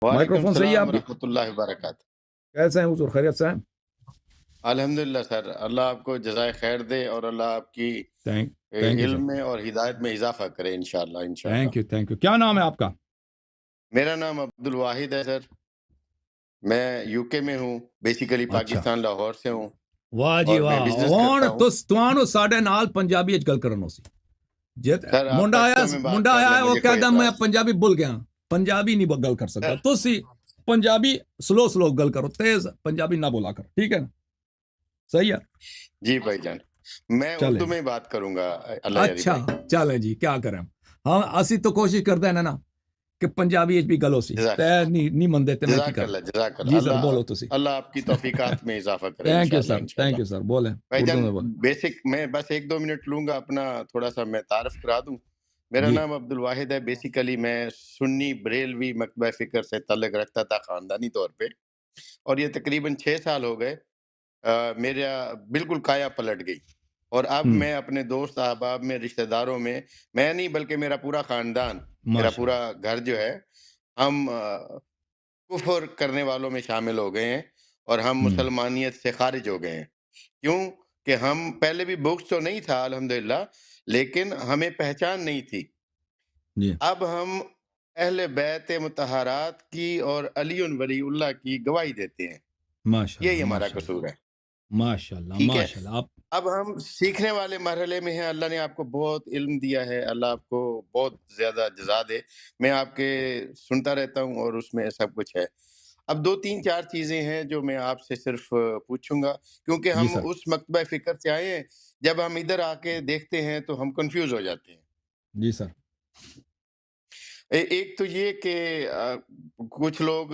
وعلیکم مائکروفون صحیح ہے السلام آپ کی؟ ورحمۃ اللہ وبرکاتہ۔ کیسے ہیں حضور؟ خیریت سے ہیں؟ الحمدللہ سر، اللہ آپ کو جزائے خیر دے اور اللہ آپ کی تھینک یو سر، علم میں اور ہدایت میں اضافہ کرے انشاءاللہ۔ Thank you. کیا نام ہے آپ کا؟ میرا نام عبد الواحد ہے سر، میں یو کے میں ہوں، بیسیکلی اچھا، پاکستان لاہور سے ہوں واہ جی اور میں واہ. بزنس ہوں کرتا ہوں۔ تسانو ساڈے نال پنجابی گل کرنو سی. جت سر آپ پشتو میں بات منڈا کر آیا لیں، ہے وہ مجھے کوئی کہتا میں اعتراض نہیں۔ پنجابی بھول گیا. پنجابی نہیں گل کر سکتا. سر تسی پنجابی سلو گل کرو، تیز پنجابی نہ بولا کرو، ٹھیک ہے نا؟ صحیح ہے، جی بھائی جان، میں چلیں اردو جی. میں بات کروں گا اللہ یاری اچھا بھائی۔ چلیں جی، کیا کریں ہم اسی تو کوشش کرتے ہیں نا کہ پنجابی بھی گل ہو سی جزاک تے نہیں مندے تے میں کی جزاک کروں. اللہ جزاک اللہ، جی سر اللہ بولو تسی. اللہ آپ کی توفیقات میں اضافہ کرے تھینک یو انشاءاللہ سر، انشاءاللہ۔ بولیں بھائی اردو جان میں بولیں. بیسک میں بس 1-2 منٹ لوں گا اپنا، تھوڑا سا میں تعارف کرا دوں۔ میرا جی نام عبد الواحد ہے، بیسیکلی میں سنی بریلوی مکتبہ فکر سے تعلق رکھتا تھا خاندانی طور پہ، اور یہ تقریباً 6 سال ہو گئے میرا بالکل کایا پلٹ گئی، اور اب ہوں میں اپنے دوست احباب میں، رشتہ داروں میں نہیں بلکہ میرا پورا خاندان، میرا ماشاء پورا اللہ. گھر جو ہے، ہم کفر کرنے والوں میں شامل ہو گئے ہیں اور ہم ہوں مسلمانیت سے خارج ہو گئے ہیں۔ کیوں کہ ہم پہلے بھی بغض تو نہیں تھا الحمدللہ، لیکن ہمیں پہچان نہیں تھی۔ جی اب ہم اہل بیت مطہرات کی اور علی ولی اللہ کی گواہی دیتے ہیں، ماشاء اللہ یہی ہمارا ماشاء اللہ قصور ہے۔ ماشاء اللہ ٹھیک ہے، ماشاء اللہ. آپ اب ہم سیکھنے والے مرحلے میں ہیں۔ اللہ نے آپ کو بہت علم دیا ہے، اللہ آپ کو بہت زیادہ جزا دے۔ میں آپ کے سنتا رہتا ہوں اور اس میں سب کچھ ہے۔ اب 2-3-4 چیزیں ہیں جو میں آپ سے صرف پوچھوں گا، کیونکہ جی ہم سر، اس مکتبہ فکر سے آئے ہیں، جب ہم ادھر آ کے دیکھتے ہیں تو ہم کنفیوز ہو جاتے ہیں۔ جی سر. ایک تو یہ کہ کچھ لوگ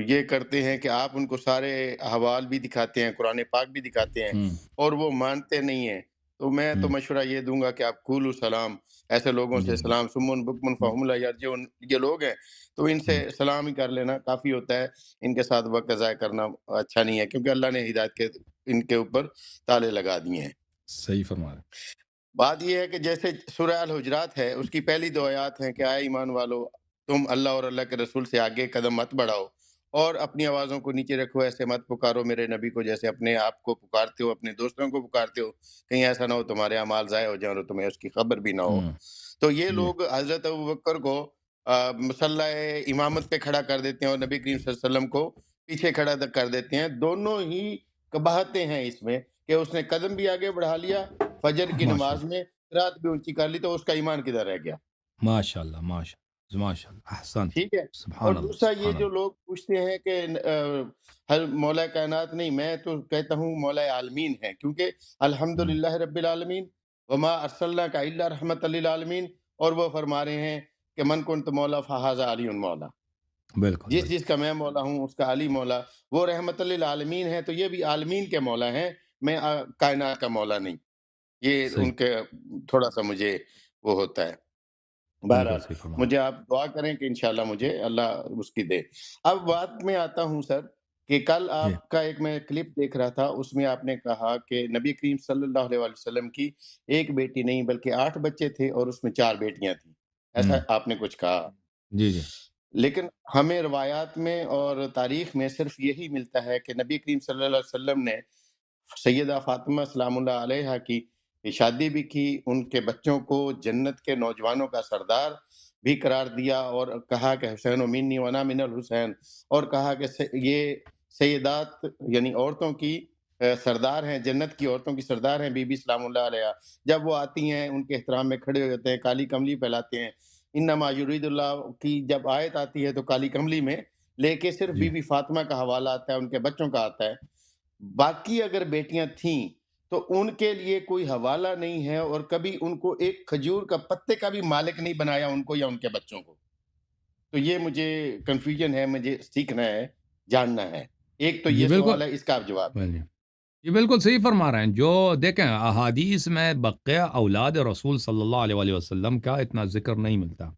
یہ کرتے ہیں کہ آپ ان کو سارے احوال بھی دکھاتے ہیں، قرآن پاک بھی دکھاتے ہیں، ہوں اور وہ مانتے نہیں ہیں۔ تو میں تو ہوں مشورہ یہ دوں گا کہ آپ قولوا سلام، ایسے لوگوں جی سے سلام، سمن بکمن فہم لا یرجعون، یہ لوگ ہیں تو ان سے ہوں سلام ہی کر لینا کافی ہوتا ہے۔ ان کے ساتھ وقت ضائع کرنا اچھا نہیں ہے، کیونکہ اللہ نے ہدایت کے ان کے اوپر تالے لگا دیے ہیں۔ صحیح فرما رہے. بات یہ ہے کہ جیسے سورہ الحجرات ہے، اس کی پہلی 2 آیات ہیں کہ اے ایمان والو، تم اللہ اور اللہ کے رسول سے آگے قدم مت بڑھاؤ اور اپنی آوازوں کو نیچے رکھو، ایسے مت پکارو میرے نبی کو جیسے اپنے آپ کو پکارتے ہو، اپنے دوستوں کو پکارتے ہو، کہیں ایسا نہ ہو تمہارے اعمال ضائع ہو جائیں اور تمہیں اس کی خبر بھی نہ ہو۔ ہوں تو یہ جی لوگ حضرت ابوبکر کو مصلی امامت پہ کھڑا کر دیتے ہیں اور نبی کریم صلی اللہ علیہ وسلم کو پیچھے کھڑا کر دیتے ہیں۔ دونوں ہی قباحتیں ہیں اس میں کہ اس نے قدم بھی آگے بڑھا لیا فجر کی ماشاء نماز اللہ میں، رات بھی اونچی کر لی، تو اس کا ایمان کدھر رہ گیا؟ ماشاء اللہ ماشاء اللہ احسنت. ٹھیک ہے۔ اور سبحان اللہ دوسرا یہ سبحان جو اللہ. لوگ پوچھتے ہیں کہ ہر مولا کائنات نہیں، میں تو کہتا ہوں مولا عالمین ہے، کیونکہ ہوں الحمدللہ رب العالمین وما ارسلناک الا رحمت للعالمین، اور وہ فرما رہے ہیں کہ من کنت مولا فہذا علی مولا، بالکل جس بالکل جس کا میں مولا ہوں اس کا علی مولا، وہ رحمت للعالمین ہے، تو یہ بھی عالمین کے مولا ہیں، میں کائنات کا مولا نہیں۔ یہ صحیح، ان کے تھوڑا سا مجھے وہ ہوتا ہے۔ بالکل بہرحال صحیح فرما رہے. مجھے آپ دعا کریں کہ انشاءاللہ مجھے اللہ اس کی دے۔ اب بات میں آتا ہوں سر، کہ کل جی آپ کا ایک میں کلپ دیکھ رہا تھا، اس میں آپ نے کہا کہ نبی کریم صلی اللہ علیہ وسلم کی ایک بیٹی نہیں بلکہ 8 بچے تھے اور اس میں 4 بیٹیاں تھیں، ایسا ہوں آپ نے کچھ کہا۔ جی جی لیکن ہمیں روایات میں اور تاریخ میں صرف یہی ملتا ہے کہ نبی کریم صلی اللہ علیہ وسلم نے سیدہ فاطمہ سلام اللہ علیہا کی شادی بھی کی، ان کے بچوں کو جنت کے نوجوانوں کا سردار بھی قرار دیا، اور کہا کہ حسین و منی ونا من الحسین، اور کہا کہ یہ سیدات یعنی عورتوں کی سردار ہیں، جنت کی عورتوں کی سردار ہیں بی بی سلام اللہ علیہ۔ جب وہ آتی ہیں ان کے احترام میں کھڑے ہو جاتے ہیں، کالی کملی پھیلاتے ہیں۔ انما یرید اللہ کی جب آیت آتی ہے تو کالی کملی میں لے کے صرف جی بی بی فاطمہ کا حوالہ آتا ہے، ان کے بچوں کا آتا ہے۔ باقی اگر بیٹیاں تھیں تو ان کے لیے کوئی حوالہ نہیں ہے، اور کبھی ان کو ایک کھجور کا پتے کا بھی مالک نہیں بنایا ان کو یا ان کے بچوں کو۔ تو یہ مجھے کنفیوژن ہے، مجھے سیکھنا ہے، جاننا ہے۔ ایک تو جی یہ بالکل. سوال ہے، اس کا آپ جواب دیں۔ جی یہ بالکل صحیح فرما رہے ہیں. جو دیکھیں احادیث میں بقیہ اولاد رسول صلی اللہ علیہ وآلہ وسلم کا اتنا ذکر نہیں ملتا.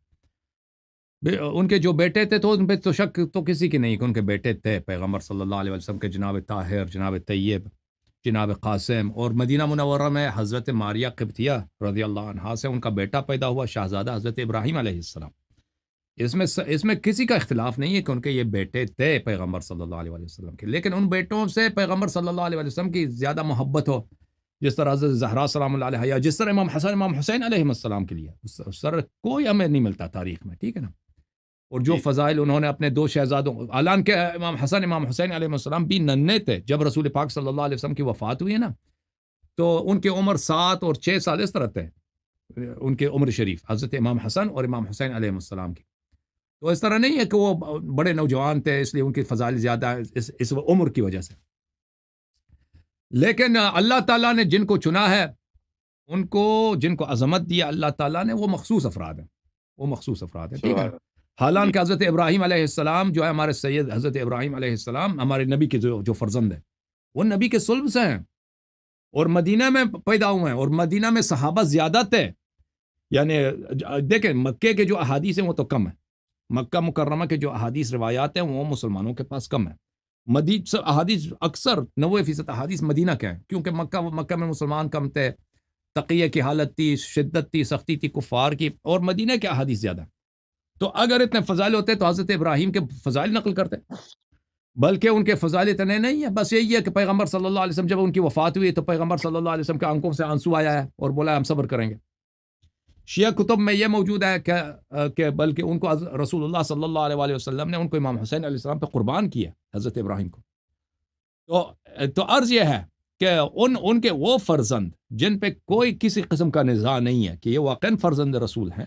ان کے جو بیٹے تھے تو ان پہ تو شک تو کسی کی نہیں کہ ان کے بیٹے تھے پیغمبر صلی اللہ علیہ وسلم کے، جناب طاہر، جناب طیب، جناب قاسم، اور مدینہ منورہ میں حضرت ماریہ قبطیہ رضی اللہ عنہا سے ان کا بیٹا پیدا ہوا شہزادہ حضرت ابراہیم علیہ السلام. اس میں کسی کا اختلاف نہیں ہے کہ ان کے یہ بیٹے تھے پیغمبر صلی اللہ علیہ وسلم کے، لیکن ان بیٹوں سے پیغمبر صلی اللہ علیہ وسلم کی زیادہ محبت ہو، جس طرح حضرت زہرا سلام اللہ علیہ، یا جس طرح امام حسن امام حسین علیہ السلام کے لیے، اس طرح کوئی ہمیں نہیں ملتا تاریخ میں، ٹھیک ہے نا؟ اور جو جی فضائل انہوں نے اپنے دو شہزادوں، اعلان کے امام حسن امام حسین علیہ السلام بھی ننھے تھے جب رسول پاک صلی اللہ علیہ وسلم کی وفات ہوئی ہے نا، تو ان کی عمر 7 اور 6 سال اس طرح تھے، ان کے عمر شریف حضرت امام حسن اور امام حسین علیہ السلام کی. تو اس طرح نہیں ہے کہ وہ بڑے نوجوان تھے اس لیے ان کی فضائل زیادہ ہے اس عمر کی وجہ سے. لیکن اللہ تعالیٰ نے جن کو چنا ہے، جن کو عظمت دیا اللہ تعالیٰ نے، وہ مخصوص افراد ہیں، وہ مخصوص افراد ہیں، ٹھیک ہے نا؟ سبحان جی حالانکہ حضرت ابراہیم علیہ السلام جو ہے ہمارے سید حضرت ابراہیم علیہ السلام، ہمارے نبی کے جو فرزند ہیں، وہ نبی کے صلب سے ہیں اور مدینہ میں پیدا ہوئے ہیں، اور مدینہ میں صحابہ زیادہ تھے. یعنی دیکھیں مکے کے جو احادیث ہیں وہ تو کم ہیں، مکہ مکرمہ کے جو احادیث روایات ہیں وہ مسلمانوں کے پاس کم ہیں. احادیث اکثر 90% احادیث مدینہ کے ہیں، کیونکہ مکہ میں مسلمان کم تھے، تقیہ کی حالت تھی، شدت تھی، سختی تھی کفار کی، اور مدینہ کے احادیث زیادہ. تو اگر اتنے فضائل ہوتے تو حضرت ابراہیم کے فضائل نقل کرتے، بلکہ ان کے فضائل اتنے نہیں ہیں. بس یہی ہے کہ پیغمبر صلی اللہ علیہ وسلم جب ان کی وفات ہوئی تو پیغمبر صلی اللہ علیہ وسلم کے آنکھوں سے آنسو آیا ہے اور بولا ہم صبر کریں گے. شیعہ کتب میں یہ موجود ہے کہ بلکہ ان کو رسول اللہ صلی اللہ علیہ وسلم نے ان کو امام حسین علیہ السلام پہ قربان کیا، حضرت ابراہیم کو. تو عرض یہ ہے کہ ان کے وہ فرزند جن پہ کوئی کسی قسم کا نزاع نہیں ہے کہ یہ واقعاً فرزند رسول ہیں،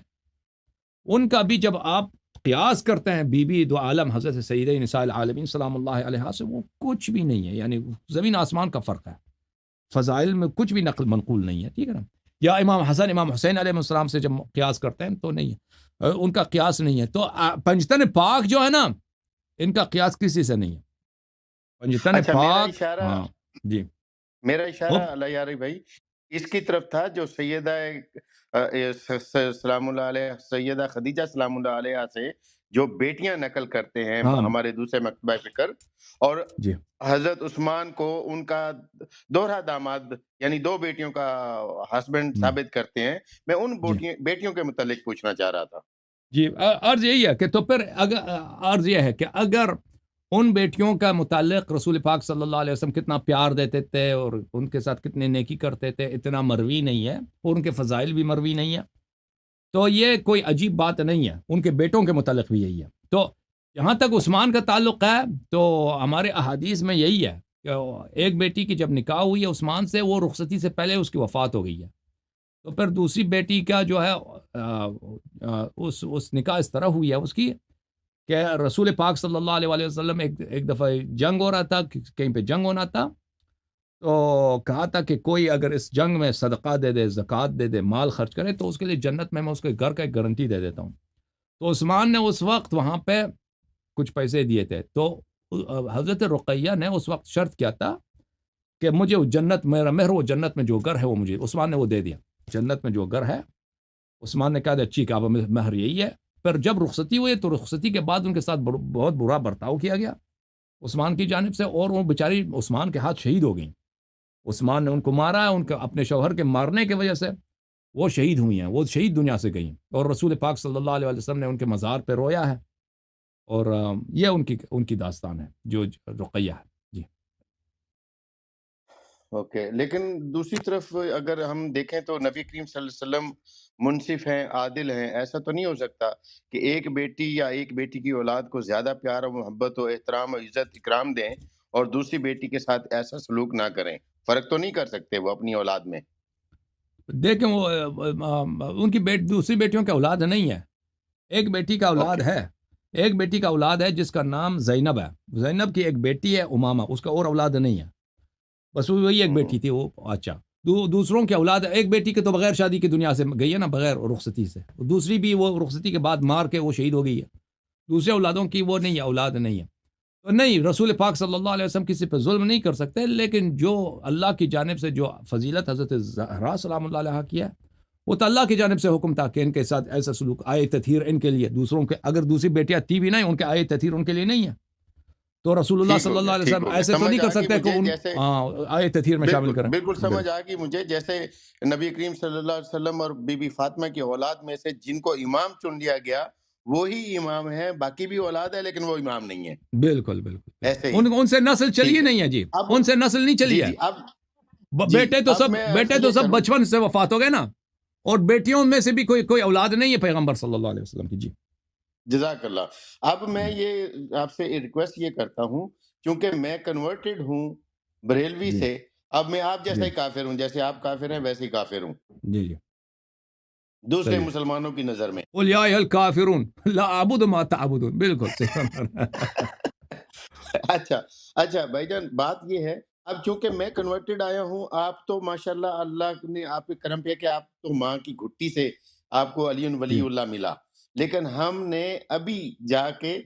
ان کا بھی جب آپ قیاس کرتے ہیں بی بی دو عالم حضرت سیدہ نساء العالمین سلام اللہ علیہ سے، وہ کچھ بھی نہیں ہے، یعنی زمین آسمان کا فرق ہے، فضائل میں کچھ بھی نقل منقول نہیں ہے، ٹھیک ہے نا؟ یا امام حسن امام حسین علیہ السلام سے جب قیاس کرتے ہیں تو نہیں ہے، ان کا قیاس نہیں ہے. تو پنجتن پاک جو ہے نا، ان کا قیاس کسی سے نہیں ہے. پنجتن اچھا پاک، ہاں جی میرا وہ اشارہ اللہ یار بھائی اس کی طرف تھا جو سیدہ سلام اللہ علیہ سیدہ خدیجہ سلام اللہ علیہ سے جو بیٹیاں نقل کرتے ہیں ہاں ہمارے دوسرے مکتبہ فکر، اور جی حضرت عثمان کو ان کا دوہرا داماد یعنی دو بیٹیوں کا ہسبینڈ ثابت کرتے ہیں. میں ان جی بیٹیوں کے متعلق پوچھنا چاہ رہا تھا. جی عرض یہی ہے کہ تو پھر عرض یہ ہے کہ اگر ان بیٹیوں کا متعلق رسول پاک صلی اللہ علیہ وسلم کتنا پیار دیتے تھے اور ان کے ساتھ کتنے نیکی کرتے تھے، اتنا مروی نہیں ہے، اور ان کے فضائل بھی مروی نہیں ہے، تو یہ کوئی عجیب بات نہیں ہے. ان کے بیٹوں کے متعلق بھی یہی ہے. تو جہاں تک عثمان کا تعلق ہے تو ہمارے احادیث میں یہی ہے کہ ایک بیٹی کی جب نکاح ہوئی ہے عثمان سے، وہ رخصتی سے پہلے اس کی وفات ہو گئی ہے. تو پھر دوسری بیٹی کا جو ہے اس نکاح اس طرح ہوئی ہے اس کی کہ رسول پاک صلی اللہ علیہ وسلم ایک دفعہ جنگ ہو رہا تھا، کہیں پہ جنگ ہونا تھا، تو کہا تھا کہ کوئی اگر اس جنگ میں صدقہ دے دے، زکوٰۃ دے دے، مال خرچ کرے تو اس کے لیے جنت میں اس کے گھر کا ایک گارنٹی دے دیتا ہوں. تو عثمان نے اس وقت وہاں پہ کچھ پیسے دیے تھے. تو حضرت رقیہ نے اس وقت شرط کیا تھا کہ مجھے جنت، میرا مہر وہ جنت میں جو گھر ہے وہ مجھے، عثمان نے وہ دے دیا. جنت میں جو گھر ہے عثمان نے کہا اچھی کہ اب مہر یہی ہے. پھر جب رخصتی ہوئی تو رخصتی کے بعد ان کے ساتھ بہت برا برتاؤ کیا گیا عثمان کی جانب سے، اور وہ بیچاری عثمان کے ہاتھ شہید ہو گئیں. عثمان نے ان کو مارا، ان کے اپنے شوہر کے مارنے کی وجہ سے وہ شہید ہوئی ہیں، وہ شہید دنیا سے گئیں، اور رسول پاک صلی اللہ علیہ وسلم نے ان کے مزار پہ رویا ہے. اور یہ ان کی داستان ہے جو رقیہ ہے. جی اوکے، لیکن دوسری طرف اگر ہم دیکھیں تو نبی کریم صلی اللہ علیہ وسلم منصف ہیں، عادل ہیں. ایسا تو نہیں ہو سکتا کہ ایک بیٹی یا ایک بیٹی کی اولاد کو زیادہ پیار و محبت و احترام و عزت اکرام دیں اور دوسری بیٹی کے ساتھ ایسا سلوک نہ کریں؟ فرق تو نہیں کر سکتے وہ اپنی اولاد میں؟ دیکھیں وہ ان کی دوسری بیٹیوں کا اولاد نہیں ہے، ایک بیٹی کا اولاد اوکے ہے. ایک بیٹی کا اولاد ہے جس کا نام زینب ہے. زینب کی ایک بیٹی ہے امامہ، اس کا اور اولاد نہیں ہے، بس وہی ایک بیٹی تھی وہ. اچھا دوسروں کی اولاد، ایک بیٹی کے تو بغیر شادی کی دنیا سے گئی ہے نا، بغیر رخصتی سے. دوسری بھی وہ رخصتی کے بعد مار کے وہ شہید ہو گئی ہے. دوسرے اولادوں کی وہ نہیں ہے، اولاد نہیں ہے. تو نہیں، رسول پاک صلی اللہ علیہ وسلم کسی پہ ظلم نہیں کر سکتے، لیکن جو اللہ کی جانب سے جو فضیلت حضرت زہرا سلام اللہ علیہ کی ہے، وہ تو اللہ کی جانب سے حکم تھا کہ ان کے ساتھ ایسا سلوک، آئے تطہیر ان کے لیے، دوسروں کے اگر دوسری بیٹیاں تھی بھی نہیں، ان کے آئے تطہیر ان کے لیے نہیں ہے. تو رسول اللہ ٹھیک صلی ہو اللہ گیا، علیہ ٹھیک وسلم ہو گیا، ایسے تو سمجھ نہیں کر آ گئی سکتے کہ مجھے. ان جیسے آئے تطہیر میں شامل کریں. بالکل سمجھ آ گئی مجھے، جیسے نبی کریم صلی اللہ علیہ وسلم اور بی بی فاطمہ کی اولاد میں سے جن کو امام چن لیا گیا وہی امام ہے، باقی بھی اولاد ہے لیکن وہ امام نہیں ہے، بالکل بالکل ایسے ہی، ان سے نسل چلی ٹھیک ہی ہے۔ نہیں ہے جی، اب ان سے نسل نہیں جی، چلی ہے، جی، جی، اب میں عرض بیٹے تو یہ سب کروں، بچپن سے وفات ہو گئے نا، اور بیٹیوں میں سے بھی کوئی اولاد نہیں ہے پیغمبر صلی اللہ علیہ وسلم کی جی۔ جزاک اللہ۔ اب میں یہ آپ سے ریکویسٹ یہ کرتا ہوں، چونکہ میں کنورٹڈ ہوں بریلوی جی سے، اب میں آپ جیسا جی ہی کافر ہوں، جیسے آپ کافر ہیں ویسے ہی کافر ہوں جی جی دوسرے صحیح ہے، مسلمانوں کی نظر میں۔ قل یا ایھا الکافرون لا اعبد ما تعبدون، بالکل صحیح فرمایا۔ اچھا، اچھا بھائی جان، بات یہ ہے، اب چونکہ میں کنورٹڈ آیا ہوں، آپ تو ماشاءاللہ اللہ نے آپ پہ کرم کیا کہ آپ تو ماں کی گھٹی سے آپ کو علی ولی جی اللہ ملا، لیکن ہم نے ابھی جا کے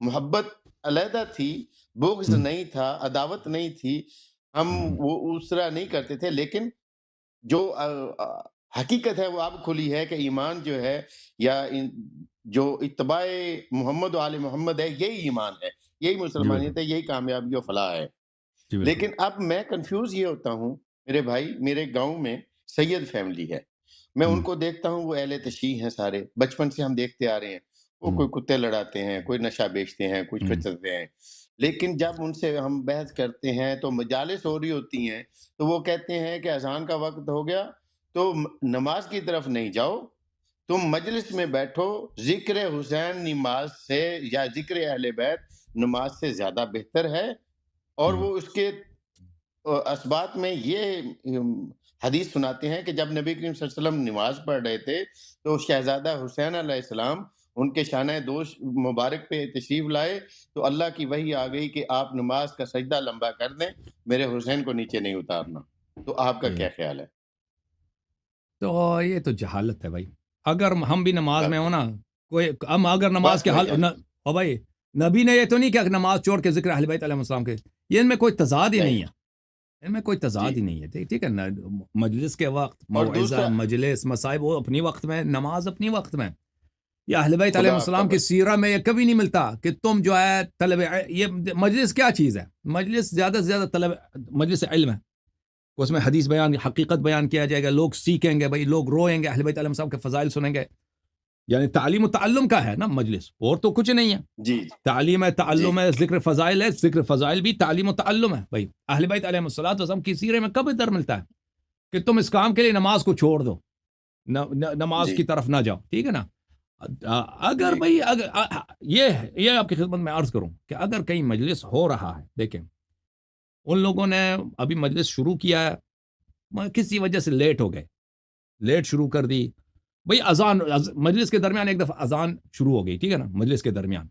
محبت علیحدہ تھی، بغض ہم، نہیں تھا، عداوت نہیں تھی، ہم ہم، وہ اس طرح نہیں کرتے تھے، لیکن جو حقیقت ہے وہ اب کھلی ہے کہ ایمان جو ہے یا جو اتباع محمد و آل محمد ہے، یہی ایمان ہے، یہی جی بالکل مسلمانیت ہے، یہی کامیابی و فلاح ہے۔ جی بالکل لیکن اب میں کنفیوز یہ ہوتا ہوں، میرے بھائی، میرے گاؤں میں سید فیملی ہے، میں ان ہم، کو دیکھتا ہوں، وہ اہل تشیع ہیں سارے، بچپن سے ہم دیکھتے آ رہے ہیں، وہ ہم، کوئی کتے لڑاتے ہیں، کوئی نشہ بیچتے ہیں، کوئی ہم، کچرتے ہیں، لیکن جب ان سے ہم بحث کرتے ہیں تو مجالس ہو رہی ہوتی ہیں، تو وہ کہتے ہیں کہ اذان کا وقت ہو گیا تو نماز کی طرف نہیں جاؤ، تم مجلس میں بیٹھو، ذکر حسین نماز سے یا ذکر اہل بیت نماز سے زیادہ بہتر ہے، اور ہم، وہ اس کے اسبات میں یہ حدیث سناتے ہیں کہ جب نبی کریم صلی اللہ علیہ وسلم نماز پڑھ رہے تھے تو شہزادہ حسین علیہ السلام ان کے شانہ دوش مبارک پہ تشریف لائے، تو اللہ کی وحی آ گئی کہ آپ نماز کا سجدہ لمبا کر دیں، میرے حسین کو نیچے نہیں اتارنا۔ تو آپ کا جی۔ کیا خیال ہے؟ تو یہ تو جہالت ہے بھائی، اگر ہم بھی نماز میں بس ہو نا، کوئی ہم اگر نماز بس کے بھائی حال جان، او بھائی، نبی نے یہ تو نہیں کیا کہ نماز چھوڑ کے ذکر اہل بیت علیہ السلام کے، یہ ان میں کوئی تضاد ہی نہیں، نہیں ہے، ان میں کوئی جی، تضاد ہی نہیں ہے، ٹھیک ہے نا، مجلس کے وقت اور موعظہ دوسرا، مجلس مصائب وہ اپنی وقت میں، نماز اپنی وقت میں، یہ اہل بیت علیہ خدا آپ کا السلام کی سیرہ میں یہ کبھی نہیں ملتا کہ تم جو ہے یہ مجلس کیا چیز ہے، مجلس زیادہ سے زیادہ مجلس علم ہے، اس میں حدیث بیان حقیقت بیان کیا جائے گا، لوگ سیکھیں گے بھائی، لوگ روئیں گے، اہل بیت علیہ السلام کے فضائل سنیں گے، یعنی تعلیم و تعلم کا ہے نا مجلس، اور تو کچھ نہیں ہے، جی، تعلیم ہے، جی، تعلم ہے، ذکر فضائل ہے، ذکر فضائل بھی تعلیم و تعلم ہے بھائی، اہل بیت علیہ السلام کی سیرے میں کب ادھر ملتا ہے کہ تم اس کام کے لیے نماز کو چھوڑ دو، نماز جی، کی طرف نہ جاؤ، ٹھیک ہے نا، اگر جی، بھائی یہ آپ کی خدمت میں عرض کروں کہ اگر کہیں مجلس ہو رہا ہے، دیکھیں ان لوگوں نے ابھی مجلس شروع کیا ہے، کسی وجہ سے لیٹ ہو گئے، لیٹ شروع کر دی بھئی، مجلس کے درمیان ایک دفعہ اذان شروع ہو گئی، ٹھیک ہے نا، مجلس کے درمیان،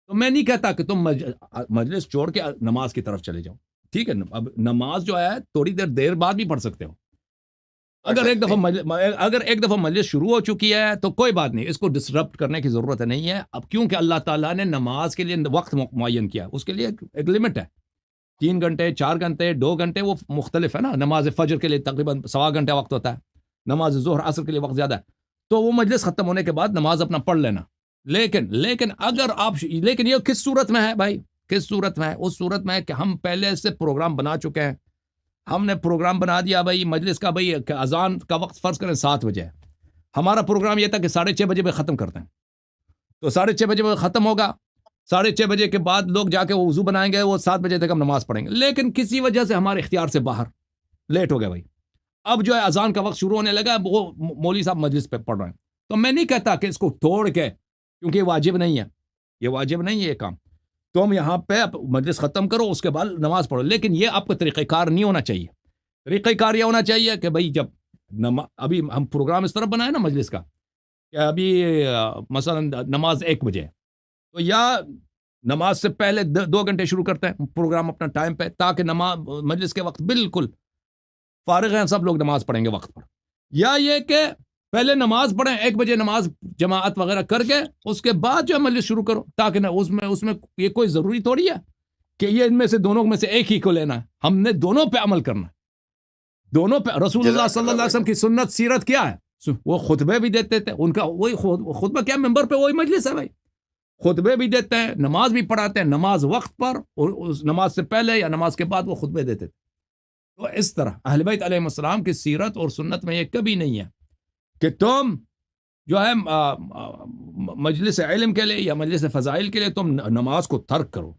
تو میں نہیں کہتا کہ تم مجلس چھوڑ کے نماز کی طرف چلے جاؤ، ٹھیک ہے نا، اب نماز جو ہے تھوڑی دیر بعد بھی پڑھ سکتے ہو، پڑھ سکتے ہیں، اگر ایک دفعہ مجلس شروع ہو چکی ہے تو کوئی بات نہیں، اس کو ڈسرپٹ کرنے کی ضرورت نہیں ہے، اب کیونکہ اللہ تعالیٰ نے نماز کے لیے وقت معین کیا، اس کے لیے ایک لمٹ ہے، 3 گھنٹے، 4 گھنٹے، 2 گھنٹے، وہ مختلف ہے نا، نماز فجر کے لیے تقریباً 1.25 گھنٹہ وقت ہوتا ہے، نماز ظہر عصر کے لیے وقت زیادہ ہے، تو وہ مجلس ختم ہونے کے بعد نماز اپنا پڑھ لینا، لیکن اگر آپ، لیکن یہ کس صورت میں ہے بھائی، کس صورت میں ہے، اس صورت میں ہے کہ ہم پہلے سے پروگرام بنا چکے ہیں، ہم نے پروگرام بنا دیا بھائی مجلس کا، بھائی اذان کا وقت فرض کریں 7 بجے ہے، ہمارا پروگرام یہ تھا کہ 6:30 بجے میں ختم کرتے ہیں، تو 6:30 بجے میں ختم ہوگا، 6:30 بجے کے بعد لوگ جا کے وہ وضو بنائیں گے، وہ 7 بجے تک ہم نماز پڑھیں گے، لیکن کسی وجہ سے ہمارے اختیار سے باہر لیٹ ہو گیا بھائی، اب جو ہے اذان کا وقت شروع ہونے لگا، وہ مولوی صاحب مجلس پہ پڑھ رہے ہیں، تو میں نہیں کہتا کہ اس کو توڑ کے، کیونکہ یہ واجب نہیں ہے، یہ واجب نہیں ہے یہ کام، تو ہم یہاں پہ مجلس ختم کرو، اس کے بعد نماز پڑھو، لیکن یہ آپ کا طریقہ کار نہیں ہونا چاہیے، طریقہ کار یہ ہونا چاہیے کہ بھائی جب ابھی ہم پروگرام اس طرح بنائے نا مجلس کا کہ ابھی مثلا نماز 1 بجے ہے، تو یا نماز سے پہلے 2 گھنٹے شروع کرتے ہیں پروگرام اپنا ٹائم پہ، تاکہ نماز مجلس کے وقت بالکل فارغ ہیں، سب لوگ نماز پڑھیں گے وقت پر، یا یہ کہ پہلے نماز پڑھیں 1 بجے، نماز جماعت وغیرہ کر کے اس کے بعد جو ہے مجلس شروع کرو، تاکہ نہ اس میں یہ کوئی ضروری تھوڑی ہے کہ یہ ان میں سے دونوں میں سے ایک ہی کو لینا ہے، ہم نے دونوں پہ عمل کرنا ہے، دونوں پہ، رسول اللہ جزاک صلی اللہ اللہ علیہ بھائی وسلم جان، کی سنت سیرت کیا ہے، وہ خطبے بھی دیتے تھے، ان کا وہی خطبہ کیا، ممبر پہ وہی مجلس ہے بھائی، خطبے بھی دیتے ہیں، نماز بھی پڑھاتے ہیں، نماز وقت پر، اور اس نماز سے پہلے یا نماز کے بعد وہ خطبے دیتے تھے، تو اس طرح اہل بیت علیہ السلام کی سیرت اور سنت میں یہ کبھی نہیں ہے کہ تم جو ہے مجلس علم کے لیے یا مجلس فضائل کے لیے تم نماز کو ترک کرو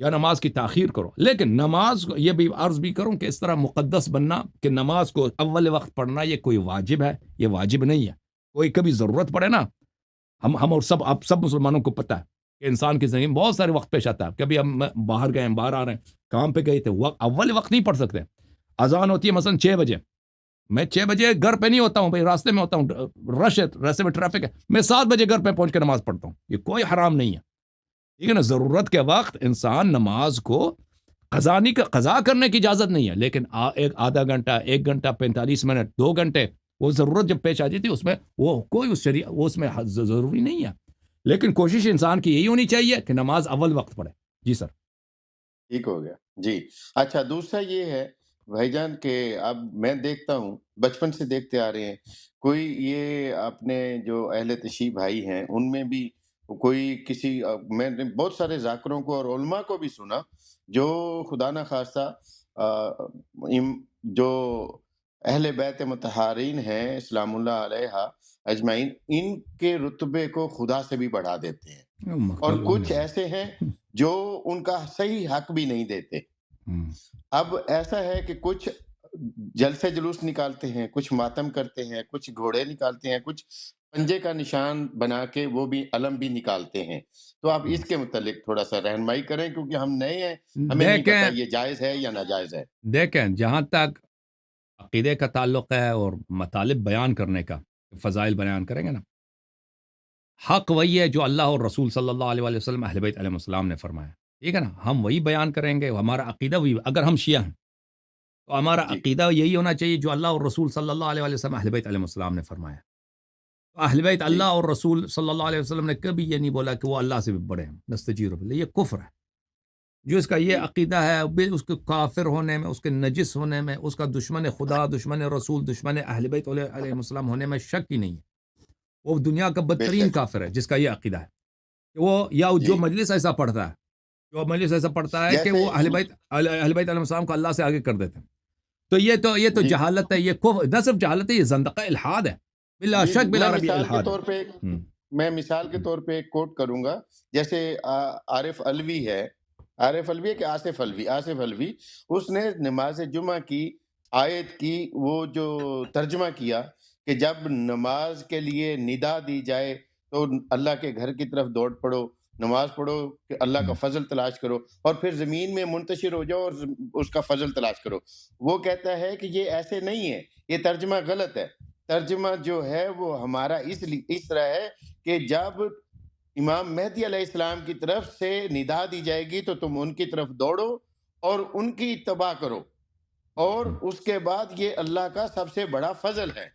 یا نماز کی تاخیر کرو، لیکن نماز کو یہ بھی عرض بھی کروں کہ اس طرح مقدس بننا کہ نماز کو اول وقت پڑھنا یہ کوئی واجب ہے، یہ واجب نہیں ہے. کوئی کبھی ضرورت پڑے نا، ہم اور سب آپ سب مسلمانوں کو پتہ ہے کہ انسان کی زندگی میں بہت سارے وقت پیش آتا ہے. کبھی ہم باہر گئے ہیں، باہر آ رہے ہیں، کام پہ گئے تھے، اول وقت نہیں پڑھ سکتے. اذان ہوتی ہے مثلا 6 بجے، میں 6 بجے گھر پہ نہیں ہوتا ہوں بھائی، راستے میں ہوتا ہوں، رش ہے، راستے میں ٹریفک ہے، میں 7 بجے گھر پہ پہنچ کے نماز پڑھتا ہوں. یہ کوئی حرام نہیں ہے، ٹھیک ہے نا. ضرورت کے وقت انسان نماز کو قضا کرنے کی اجازت نہیں ہے، لیکن ایک آدھا گھنٹہ، 1 گھنٹہ، 45 منٹ، 2 گھنٹے، وہ ضرورت جب پیش آ جاتی ہے اس میں وہ کوئی وہ اس میں ضروری نہیں ہے. لیکن کوشش انسان کی یہی ہونی چاہیے کہ نماز اول وقت پڑھے. جی سر. ٹھیک ہو گیا جی. اچھا، دوسرا یہ ہے بھائی جان کہ اب میں دیکھتا ہوں، بچپن سے دیکھتے آ رہے ہیں، کوئی یہ اپنے جو اہل تشیع بھائی ہیں ان میں بھی کوئی کسی میں نے بہت سارے ذاکروں کو اور علماء کو بھی سنا جو خدا نہ خواستہ جو اہل بیت مطہرین ہیں اسلام اللہ علیہ اجمعین، ان کے رتبے کو خدا سے بھی بڑھا دیتے ہیں، اور کچھ ایسے ہیں جو ان کا صحیح حق بھی نہیں دیتے. اب ایسا ہے کہ کچھ جلسے جلوس نکالتے ہیں، کچھ ماتم کرتے ہیں، کچھ گھوڑے نکالتے ہیں، کچھ پنجے کا نشان بنا کے وہ بھی علم بھی نکالتے ہیں. تو آپ اس کے متعلق تھوڑا سا رہنمائی کریں، کیونکہ ہم نئے ہیں، ہمیں نہیں پتہ دیکھیں یہ جائز ہے یا ناجائز ہے. دیکھیں جہاں تک عقیدے کا تعلق ہے اور مطالب بیان کرنے کا، فضائل بیان کریں گے نا، حق وہی ہے جو اللہ اور رسول صلی اللہ علیہ وسلم اہل بیت علیہ السلام نے فرمایا، ٹھیک ہے نا. ہم وہی بیان کریں گے، ہمارا عقیدہ وہی. اگر ہم شیعہ ہیں تو ہمارا جی عقیدہ یہی ہونا چاہیے جو اللہ اور رسول صلی اللہ علیہ وسلم اہل بیت علیہ السلام نے فرمایا. تو اہل بیت جی اللہ اور رسول صلی اللہ علیہ وسلم نے کبھی یہ نہیں بولا کہ وہ اللہ سے بھی بڑے ہیں، نستجیر باللہ. یہ کفر ہے. جو اس کا یہ جی عقیدہ ہے، اس کے کافر ہونے میں، اس کے نجس ہونے میں، اس کا دشمن خدا، دشمن رسول، دشمن اہل بیت علیہ السلام ہونے میں شک ہی نہیں ہے. وہ دنیا کا بے بدترین شک. کافر ہے جس کا یہ عقیدہ ہے کہ وہ یا جو جی مجلس ایسا پڑھتا ہے، جو مجلس ایسا پڑھتا ہے کہ جیسے وہ اہل بیت علیہ السلام کو اللہ سے آگے کر دیتے ہیں. تو یہ تو جی جہالت ہے، یہ نہ صرف جہالت ہے، یہ زندقہ الحاد ہے، بلا جی شک میں بلا ربی مثال کے الحاد ہے. طور پہ ایک کوٹ کروں گا. جیسے عارف الوی ہے، عارف الوی ہے کہ آصف الوی، اس نے نماز جمعہ کی آیت کی وہ جو ترجمہ کیا کہ جب نماز کے لیے ندا دی جائے تو اللہ کے گھر کی طرف دوڑ پڑو، نماز پڑھو کہ اللہ کا فضل تلاش کرو، اور پھر زمین میں منتشر ہو جاؤ اور اس کا فضل تلاش کرو. وہ کہتا ہے کہ یہ ایسے نہیں ہے، یہ ترجمہ غلط ہے. ترجمہ جو ہے وہ ہمارا اس طرح ہے کہ جب امام مہدی علیہ السلام کی طرف سے ندا دی جائے گی تو تم ان کی طرف دوڑو اور ان کی اتباع کرو، اور اس کے بعد یہ اللہ کا سب سے بڑا فضل ہے.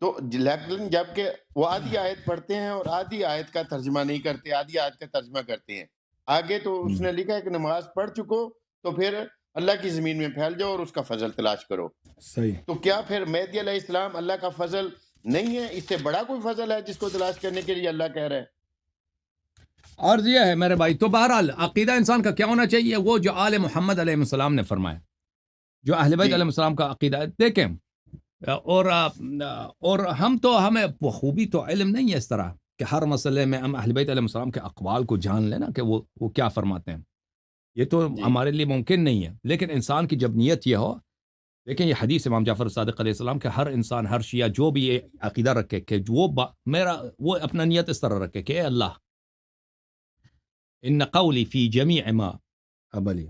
تو لیکن جب کہ وہ آدھی آیت پڑھتے ہیں اور آدھی آیت کا ترجمہ نہیں کرتے، آدھی آیت کا ترجمہ کرتے ہیں. آگے تو اس نے لکھا ہے کہ نماز پڑھ چکو تو پھر اللہ کی زمین میں پھیل جاؤ اور اس کا فضل تلاش کرو. صحیح. تو کیا پھر مہدی علیہ السلام اللہ کا فضل نہیں ہے؟ اس سے بڑا کوئی فضل ہے جس کو تلاش کرنے کے لیے اللہ کہہ رہے ہیں؟ اور یہ ہے میرے بھائی، تو بہرحال عقیدہ انسان کا کیا ہونا چاہیے؟ وہ جو آل محمد علیہ السلام نے فرمایا، جو اہل بیت جی علیہ السلام کا عقیدہ ہے. دیکھیں اور ہمیں بخوبی تو علم نہیں ہے اس طرح کہ ہر مسئلے میں ہم اہل بیت علیہ السلام کے اقوال کو جان لینا کہ وہ کیا فرماتے ہیں. یہ تو جی ہمارے لیے ممکن نہیں ہے. لیکن انسان کی جب نیت یہ ہو، دیکھیں یہ حدیث امام جعفر صادق علیہ السلام کہ ہر انسان، ہر شیعہ جو بھی یہ عقیدہ رکھے کہ وہ اپنا نیت اس طرح رکھے کہ اے اللہ، ان قولی فی جمیع ما بلی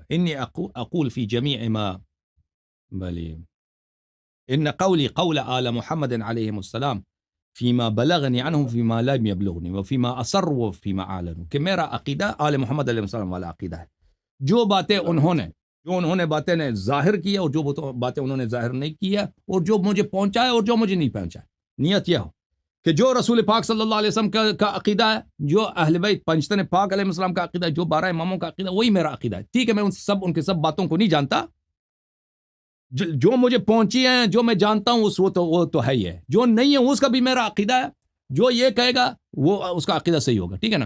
انی اقول فی جمیع ما بلی ان قولی قول آل محمد علیہ السلام فیما بلغنی عنہم فیما لم یبلغنی وفیما اصر وفیما اعلن، کہ میرا عقیدہ آل محمد علیہ السلام والا عقیدہ ہے. جو باتیں انہوں نے باتیں نے ظاہر کیا اور جو باتیں انہوں نے ظاہر نہیں کیا، اور جو مجھے پہنچا ہے اور جو مجھے نہیں پہنچا ہے. نیت یہ ہو کہ جو رسول پاک صلی اللہ علیہ وسلم کا عقیدہ ہے، جو اہل بیت پنجتن پاک علیہ السلام کا عقیدہ ہے، جو 12 اماموں کا عقیدہ، وہی میرا عقیدہ ہے. ٹھیک ہے، میں ان کے سب باتوں کو نہیں جانتا، جو مجھے پہنچی ہیں، جو میں جانتا ہوں وہ تو ہے ہی ہے. جو نہیں ہے اس کا بھی میرا عقیدہ ہے. جو یہ کہے گا وہ اس کا عقیدہ صحیح ہوگا. ٹھیک ہے نا.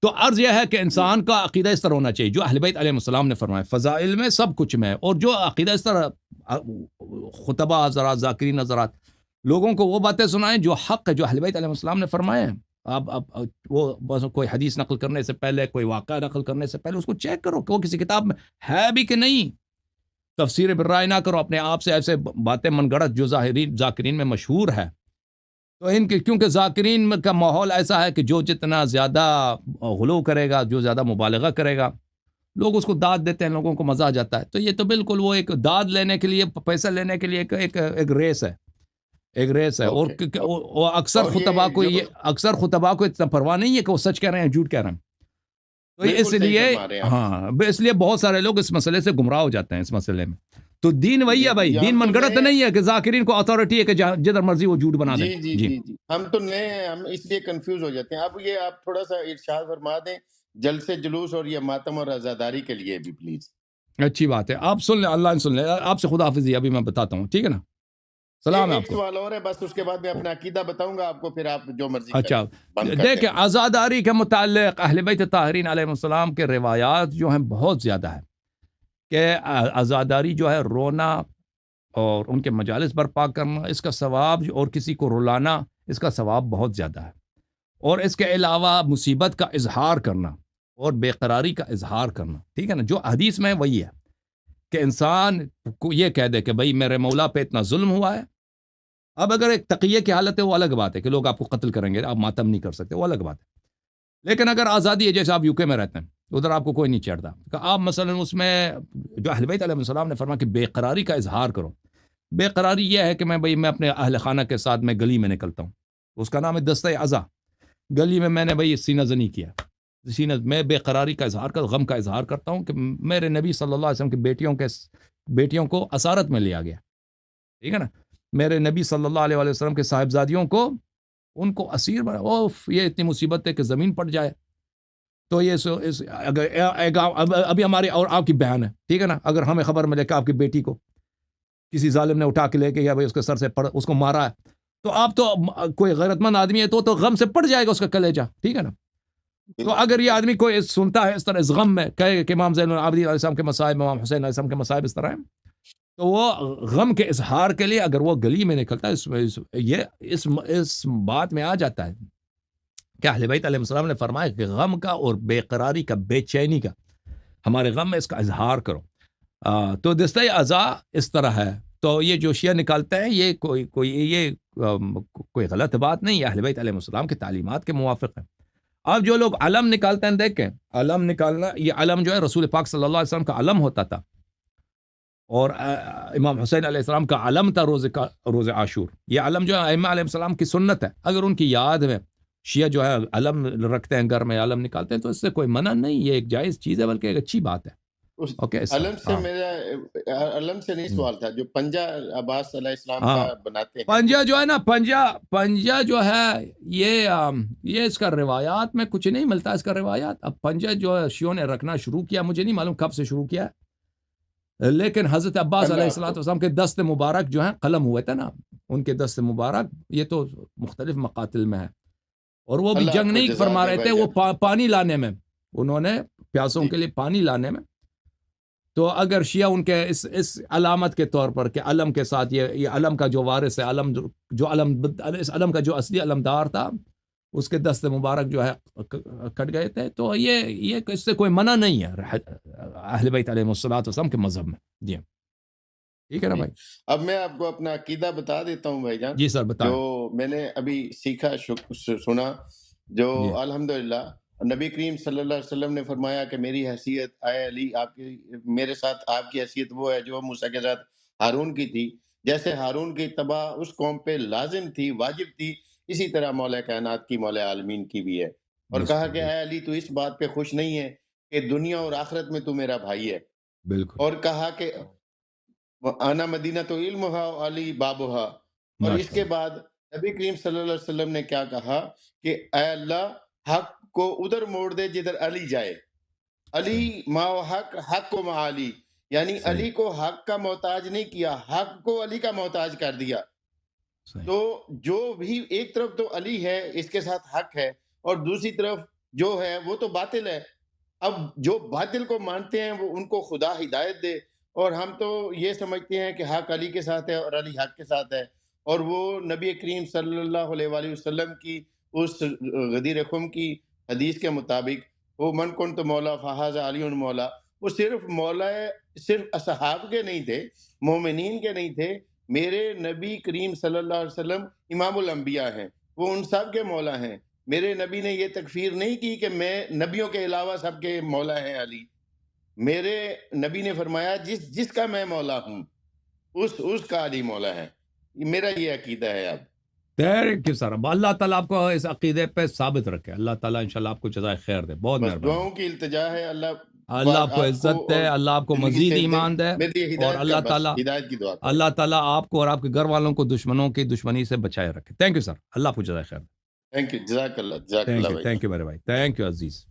تو عرض یہ ہے کہ انسان کا عقیدہ اس طرح ہونا چاہیے جو اہل بیت علیہ السلام نے فرمایا، فضائل میں سب کچھ میں، اور جو عقیدہ اس طرح خطبہ حضرات، ذاکرین حضرات لوگوں کو وہ باتیں سنائیں جو حق ہے، جو اہل بیت علیہ السلام نے فرمائے ہیں. آپ وہ بس کوئی حدیث نقل کرنے سے پہلے، کوئی واقعہ نقل کرنے سے پہلے اس کو چیک کرو کہ وہ کسی کتاب میں ہے بھی کہ نہیں. تفسیر بالرائے نہ کرو اپنے آپ سے ایسے باتیں من گڑت جو ذاکرین میں مشہور ہے. تو ان کے کیونکہ ذاکرین کا ماحول ایسا ہے کہ جو جتنا زیادہ غلو کرے گا، جو زیادہ مبالغہ کرے گا، لوگ اس کو داد دیتے ہیں، لوگوں کو مزہ آ جاتا ہے. تو یہ تو بالکل وہ ایک داد لینے کے لیے، پیسہ لینے کے لیے ایک ریس ہے، ایک ریس ہے. اور اوکے. وہ اکثر اور خطباء یہ کو، جو اتنا پرواہ نہیں ہے کہ وہ سچ کہہ رہے ہیں جھوٹ کہہ رہے ہیں. تو اس بالکل صحیح لیے فرما رہے ہیں آپ. ہاں، اس لیے بہت سارے لوگ اس مسئلے سے گمراہ ہو جاتے ہیں اس مسئلے میں. تو دین وہی ہے بھائی، دین ہم تو من گڑت نئے ہیں. نہیں ہے کہ ذاکرین کو اتھارٹی ہے کہ جدھر مرضی وہ جھوٹ بنا دیں. جی جی جی جی جی ہم تو نئے ہیں، ہم اس لیے کنفیوز ہو جاتے ہیں. اب یہ آپ تھوڑا سا ارشاد فرما دیں جلسے جلوس اور یہ ماتم اور عزاداری کے لیے بھی پلیز. اچھی بات ہے، آپ سن لیں، اللہ سن لیں. آپ سے خدا حافظی ابھی میں بتاتا ہوں، ٹھیک ہے نا؟ سلام ہے آپ ایک کو. سوال اور ہے بس، اس کے بعد میں اپنا عقیدہ بتاؤں گا آپ کو، پھر آپ جو مرضی کریں. اچھا، بند کر دیں دیکھیں پلیز. عزاداری کے متعلق اہل بیت طاہرین علیہ السلام کے روایات جو ہیں بہت زیادہ ہے کہ عزاداری جو ہے رونا اور ان کے مجالس برپا کرنا، اس کا ثواب، اور کسی کو رلانا، اس کا ثواب بہت زیادہ ہے. اور اس کے علاوہ مصیبت کا اظہار کرنا اور بے قراری کا اظہار کرنا، ٹھیک ہے نا؟ جو حدیث میں وہی ہے کہ انسان کو یہ کہہ دے کہ بھائی میرے مولا پہ اتنا ظلم ہوا ہے. اب اگر ایک تقیہ کی حالت ہے وہ الگ بات ہے کہ لوگ آپ کو قتل کریں گے، آپ ماتم نہیں کر سکتے، وہ الگ بات ہے. لیکن اگر آزادی ہے، جیسے آپ یو کے میں رہتے ہیں، ادھر آپ کو کوئی نہیں چھیڑتا، کہ آپ مثلا اس میں جو اہل بیت علیہ السلام نے فرمایا کہ بے قراری کا اظہار کرو. بے قراری یہ ہے کہ میں اپنے اہل خانہ کے ساتھ میں گلی میں نکلتا ہوں، اس کا نام ہے دستہ عزا. گلی میں نے بھائی سینہ زنی کیا، میں بے قراری کا اظہار غم کا اظہار کرتا ہوں کہ میرے نبی صلی اللہ علیہ وسلم کی بیٹیوں کو اسارت میں لیا گیا، ٹھیک ہے نا؟ میرے نبی صلی اللہ علیہ وسلم کے صاحبزادیوں کو، ان کو اسیر بنا. اوف، یہ اتنی مصیبت ہے کہ زمین پٹ جائے. تو یہ ابھی ہماری اور آپ کی بہن ہے، ٹھیک ہے نا؟ اگر ہمیں خبر ملے کہ آپ کی بیٹی کو کسی ظالم نے اٹھا کے لے کے، یا بھائی اس کے سر سے اس کو مارا ہے، تو آپ تو کوئی غیرت مند آدمی ہے تو غم سے پڑ جائے گا اس کا کلیجہ، ٹھیک ہے نا؟ تو اگر یہ آدمی کوئی سنتا ہے اس طرح، اس غم میں کہے کہ امام زین العابدین علیہ السلام کے مصائب، امام حسین علیہ السلام کے مصائب اس طرح ہیں، تو وہ غم کے اظہار کے لیے اگر وہ گلی میں نکلتا ہے، اس بات میں آ جاتا ہے کہ اہل بیت علیہ السلام نے فرمایا کہ غم کا اور بے قراری کا، بے چینی کا، ہمارے غم میں اس کا اظہار کرو. تو دستہ عزا اس طرح ہے. تو یہ جو شیعہ نکالتے ہیں، یہ کوئی غلط بات نہیں ہے، اہل بیت علیہ السلام کی تعلیمات کے موافق ہے. اب جو لوگ علم نکالتے ہیں، دیکھیں علم نکالنا، یہ علم جو ہے رسول پاک صلی اللہ علیہ وسلم کا علم ہوتا تھا، اور امام حسین علیہ السلام کا علم تھا روز عاشور. یہ علم جو ہے ائمہ علیہ السلام کی سنت ہے. اگر ان کی یاد میں شیعہ جو ہے علم رکھتے ہیں گھر میں، علم نکالتے ہیں، تو اس سے کوئی منع نہیں، یہ ایک جائز چیز ہے، بلکہ ایک اچھی بات ہے. اس اوکے، علم سے میرا علم سے نہیں سوال تھا، جو پنجہ عباس علیہ السلام ہاں، کا بناتے ہیں وہ پنجہ جو ہے بتائیں. نا، پنجہ جو ہے، یہ اس کا روایات میں کچھ نہیں ملتا اس کا روایات. اب پنجہ جو ہے شیعوں نے رکھنا شروع کیا، مجھے نہیں معلوم کب سے شروع کیا ہے، لیکن حضرت عباس علیہ اللہ السلام کو والسلام کے دست مبارک جو ہیں قلم ہوئے تھے نا، ان کے دست مبارک یہ تو مختلف مقاتل میں ہے، اور وہ بھی اللہ آپ جنگ کو نہیں جزا فرما دے رہے تھے، بھائی وہ جان. پانی لانے میں، انہوں نے پیاسوں جی کے لیے پانی لانے میں. تو اگر شیعہ ان کے اس علامت کے طور پر کہ علم کے ساتھ یہ علم کا جو وارث ہے، اس علم کا جو اصلی علمدار تھا، اس کے دست مبارک جو ہے کٹ گئے تھے، تو یہ اس سے کوئی منع نہیں ہے اہل بیت علیہ السلام کے مذہب میں. جی ٹھیک ہے نا جی. بھائی؟ اب میں آپ کو اپنا عقیدہ بتا دیتا ہوں بھائی جان، جی سر، جو بتائیں. میں نے ابھی سیکھا سنا، جو جی الحمدللہ نبی کریم صلی اللہ علیہ وسلم نے فرمایا کہ میری حیثیت اے علی، آپ کی، میرے ساتھ آپ کی حیثیت وہ ہے جو موسیٰ کے ساتھ ہارون کی تھی. جیسے ہارون کی اتباع اس قوم پہ لازم تھی، واجب تھی، اسی طرح مولا کائنات کی، مولا عالمین کی بھی ہے. اور کہا کہ بالکل اے علی، تو اس بات پہ خوش نہیں ہے کہ دنیا اور آخرت میں تو میرا بھائی ہے. بالکل. اور کہا کہ آنا مدینہ تو علم ہا علی بابہا. اور اس ماشاء کے اللہ. بعد نبی کریم صلی اللہ علیہ وسلم نے کیا کہا کہ اے اللہ، حق کو ادھر موڑ دے جدھر علی جائے. علی صحیح ما حق، حق کو ما علی، یعنی صحیح علی کو حق کا محتاج نہیں کیا، حق کو علی کا محتاج کر دیا. صحیح. تو جو بھی ایک طرف تو علی ہے، اس کے ساتھ حق ہے، اور دوسری طرف جو ہے وہ تو باطل ہے. اب جو باطل کو مانتے ہیں وہ ان کو خدا ہدایت دے، اور ہم تو یہ سمجھتے ہیں کہ حق علی کے ساتھ ہے اور علی حق کے ساتھ ہے. اور وہ نبی کریم صلی اللہ علیہ وآلہ وسلم کی اس غدیر خم کی حدیث کے مطابق وہ من کنت مولا فہذا علی مولا، وہ صرف مولا صرف اصحاب کے نہیں تھے، مومنین کے نہیں تھے، میرے نبی کریم صلی اللہ علیہ وسلم امام الانبیاء ہیں، وہ ان سب کے مولا ہیں۔ میرے نبی نے یہ تکفیر نہیں کی کہ میں نبیوں کے علاوہ سب کے مولا ہیں علی۔ میرے نبی نے فرمایا جس کا میں مولا ہوں اس کا علی مولا ہے۔ میرا یہ عقیدہ ہے۔ اب تھینک یو سر، اللہ تعالیٰ آپ کو اس عقیدے پہ ثابت رکھے، اللہ تعالیٰ انشاءاللہ آپ کو جزائے خیر دے، بہت بس مہربانی، دعاؤں کی التجا ہے، اللہ آپ کو عزت دے، اور اللہ آپ کو زندگی مزید سے ایمان دے، میرے لیے اور ہدایت کا، اللہ بس تعالیٰ ہدایت کی دعا کریں۔ اللہ تعالیٰ آپ کو اور آپ کے گھر والوں کو دشمنوں کی دشمنی سے بچائے رکھے۔ تھینک یو سر، اللہ آپ کو جزائے خیر دے۔ تھینک یو، جزاک اللہ تھینک یو، بھائی۔ تھینک یو میرے بھائی، تھینک یو عزیز۔